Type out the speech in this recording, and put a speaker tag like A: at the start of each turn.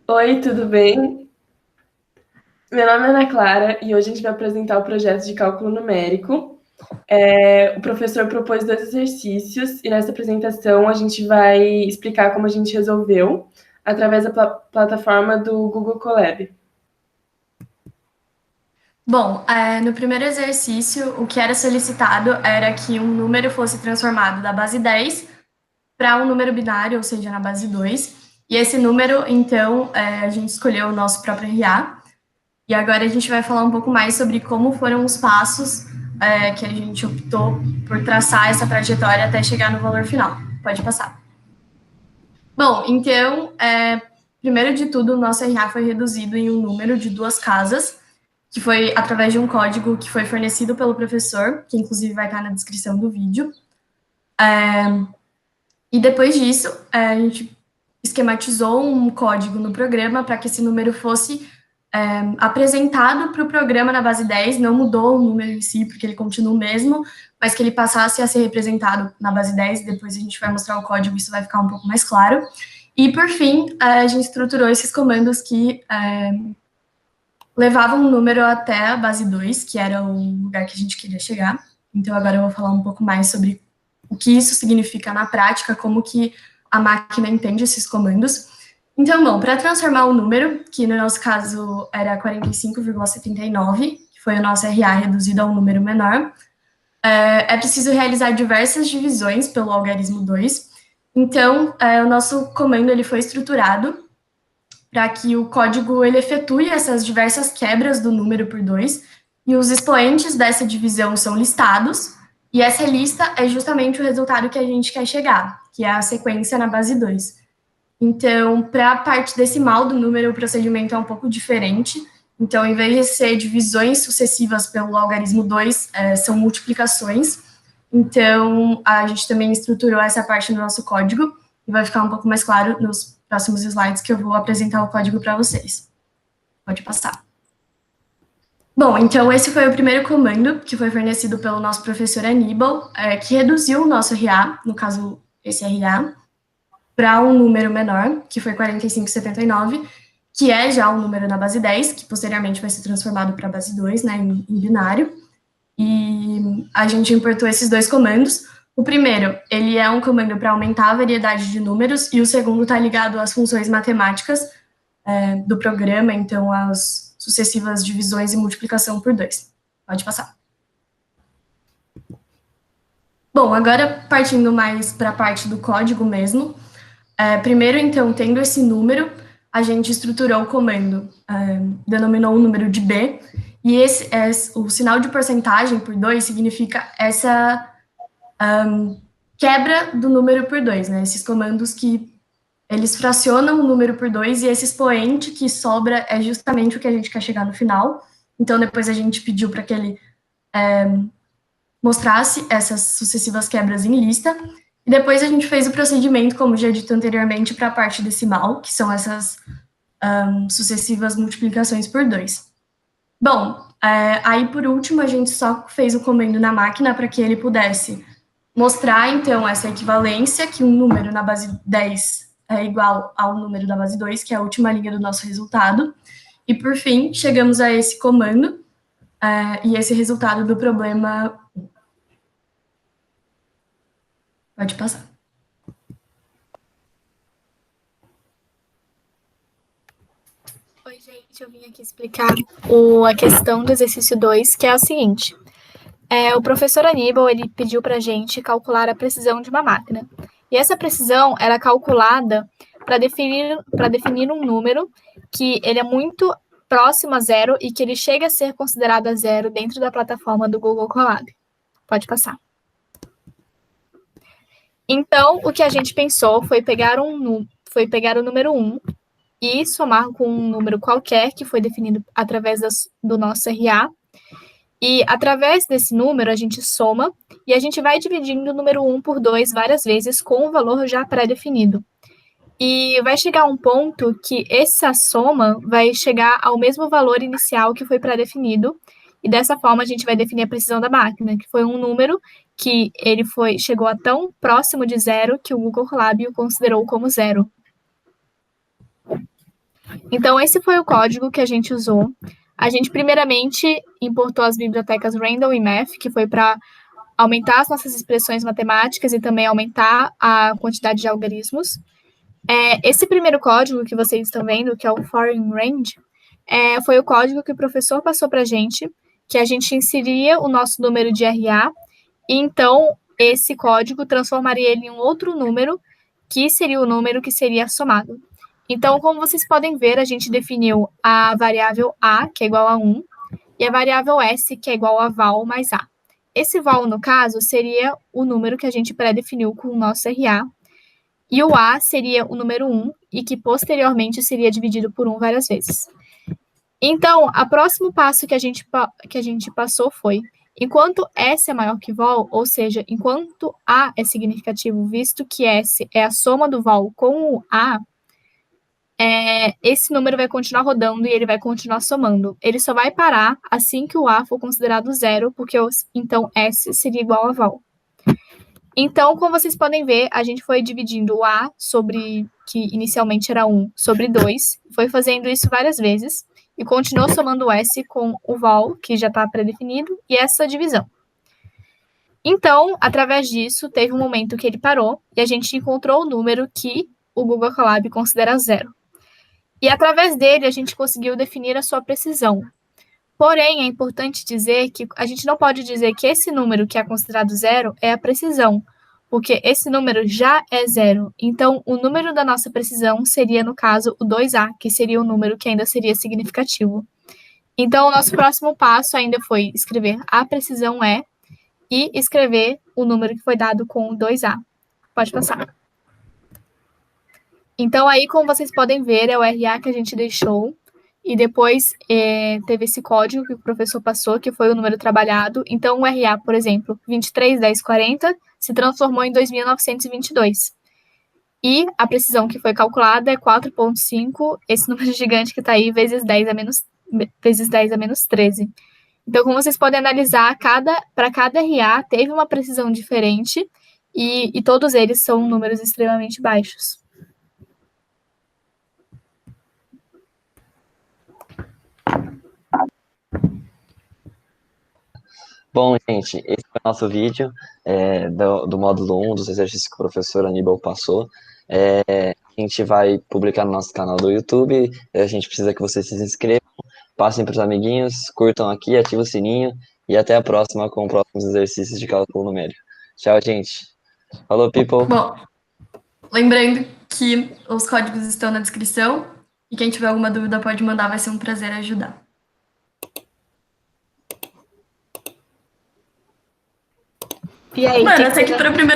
A: Oi, tudo bem? Meu nome é Ana Clara e hoje a gente vai apresentar o projeto de cálculo numérico. O professor propôs dois exercícios e nessa apresentação a gente vai explicar como a gente resolveu através da plataforma do Google Colab.
B: Bom, no primeiro exercício, o que era solicitado era que um número fosse transformado da base 10 para um número binário, ou seja, na base 2. E esse número, então, a gente escolheu o nosso próprio RA. E agora a gente vai falar um pouco mais sobre como foram os passos que a gente optou por traçar essa trajetória até chegar no valor final. Pode passar. Bom, então, primeiro de tudo, o nosso RA foi reduzido em um número de duas casas, que foi através de um código que foi fornecido pelo professor, que inclusive vai estar na descrição do vídeo. E depois disso, a gente esquematizou um código no programa para que esse número fosse apresentado para o programa na base 10, não mudou o número em si, porque ele continua o mesmo, mas que ele passasse a ser representado na base 10, depois a gente vai mostrar o código, isso vai ficar um pouco mais claro. E, por fim, a gente estruturou esses comandos que levavam um número até a base 2, que era o lugar que a gente queria chegar. Então, agora eu vou falar um pouco mais sobre o que isso significa na prática, como que a máquina entende esses comandos. Então, bom, para transformar o número, que no nosso caso era 45,79, que foi o nosso RA reduzido a um número menor, é preciso realizar diversas divisões pelo algarismo 2. Então, o nosso comando ele foi estruturado para que o código ele efetue essas diversas quebras do número por 2, e os expoentes dessa divisão são listados, e essa lista é justamente o resultado que a gente quer chegar, que é a sequência na base 2. Então, para a parte decimal do número, o procedimento é um pouco diferente. Então, em vez de ser divisões sucessivas pelo algarismo 2, são multiplicações. Então, a gente também estruturou essa parte no nosso código, e vai ficar um pouco mais claro nos próximos slides que eu vou apresentar o código para vocês. Pode passar. Bom, então esse foi o primeiro comando que foi fornecido pelo nosso professor Aníbal, que reduziu o nosso RA, no caso esse RA, para um número menor, que foi 45,79, que é já um número na base 10, que posteriormente vai ser transformado para a base 2, né, em binário. E a gente importou esses dois comandos. O primeiro, ele é um comando para aumentar a variedade de números, e o segundo está ligado às funções matemáticas do programa, então as sucessivas divisões e multiplicação por 2. Pode passar. Bom, agora partindo mais para a parte do código mesmo. Primeiro, então, tendo esse número, a gente estruturou o comando, denominou o número de B, e o sinal de porcentagem por 2 significa essa quebra do número por 2, né? Esses comandos que eles fracionam o número por 2, e esse expoente que sobra é justamente o que a gente quer chegar no final. Então, depois a gente pediu para que ele mostrasse essas sucessivas quebras em lista, e depois a gente fez o procedimento, como já dito anteriormente, para a parte decimal, que são essas sucessivas multiplicações por 2. Bom, aí por último a gente só fez o comando na máquina para que ele pudesse mostrar, então, essa equivalência, que um número na base 10 é igual ao número da base 2, que é a última linha do nosso resultado. E, por fim, chegamos a esse comando e esse resultado do problema. Pode passar.
C: Oi, gente, eu vim aqui explicar a questão do exercício 2, que é o seguinte. O professor Aníbal, ele pediu para a gente calcular a precisão de uma máquina. E essa precisão era calculada para definir um número que ele é muito próximo a zero e que ele chega a ser considerado a zero dentro da plataforma do Google Colab. Pode passar. Então, o que a gente pensou foi pegar o número 1 e somar com um número qualquer que foi definido através do nosso RA. E através desse número a gente soma e a gente vai dividindo o número 1 por 2 várias vezes com o valor já pré-definido. E vai chegar um ponto que essa soma vai chegar ao mesmo valor inicial que foi pré-definido. E dessa forma a gente vai definir a precisão da máquina, que foi um número que chegou a tão próximo de zero que o Google Colab o considerou como zero. Então, esse foi o código que a gente usou. A gente, primeiramente, importou as bibliotecas Randall e Math, que foi para aumentar as nossas expressões matemáticas e também aumentar a quantidade de algarismos. Esse primeiro código que vocês estão vendo, que é o foreign range, foi o código que o professor passou para a gente, que a gente inseria o nosso número de RA, e então esse código transformaria ele em um outro número, que seria o número que seria somado. Então, como vocês podem ver, a gente definiu a variável A, que é igual a 1, e a variável S, que é igual a val mais A. Esse val, no caso, seria o número que a gente pré-definiu com o nosso RA, e o A seria o número 1, e que posteriormente seria dividido por 1 várias vezes. Então, o próximo passo que a gente passou foi, enquanto S é maior que vol, ou seja, enquanto A é significativo, visto que S é a soma do vol com o A, esse número vai continuar rodando e ele vai continuar somando. Ele só vai parar assim que o A for considerado zero, porque então S seria igual a val. Então, como vocês podem ver, a gente foi dividindo o A sobre, que inicialmente era 1, sobre 2, foi fazendo isso várias vezes, e continuou somando o S com o val, que já está pré-definido, e essa divisão. Então, através disso, teve um momento que ele parou, e a gente encontrou o número que o Google Colab considera zero. E através dele, a gente conseguiu definir a sua precisão. Porém, é importante dizer que a gente não pode dizer que esse número que é considerado zero é a precisão, porque esse número já é zero. Então, o número da nossa precisão seria, no caso, o 2A, que seria o número que ainda seria significativo. Então, o nosso próximo passo ainda foi escrever a precisão é e escrever o número que foi dado com o 2A. Pode passar. Então, aí, como vocês podem ver, é o RA que a gente deixou, e depois teve esse código que o professor passou, que foi o número trabalhado. Então, o RA, por exemplo, 231040, se transformou em 2.922. E a precisão que foi calculada é 4,5, esse número gigante que está aí, vezes 10 a menos 13. Então, como vocês podem analisar, para cada RA teve uma precisão diferente, e todos eles são números extremamente baixos.
D: Bom, gente, esse foi o nosso vídeo do módulo 1, dos exercícios que o professor Aníbal passou. A gente vai publicar no nosso canal do YouTube, a gente precisa que vocês se inscrevam, passem para os amiguinhos, curtam aqui, ativem o sininho, e até a próxima com próximos exercícios de cálculo numérico. Tchau, gente. Falou, people!
B: Bom, lembrando que os códigos estão na descrição, e quem tiver alguma dúvida pode mandar, vai ser um prazer ajudar.
C: E aí,
B: Mano, essa aqui foi a primeira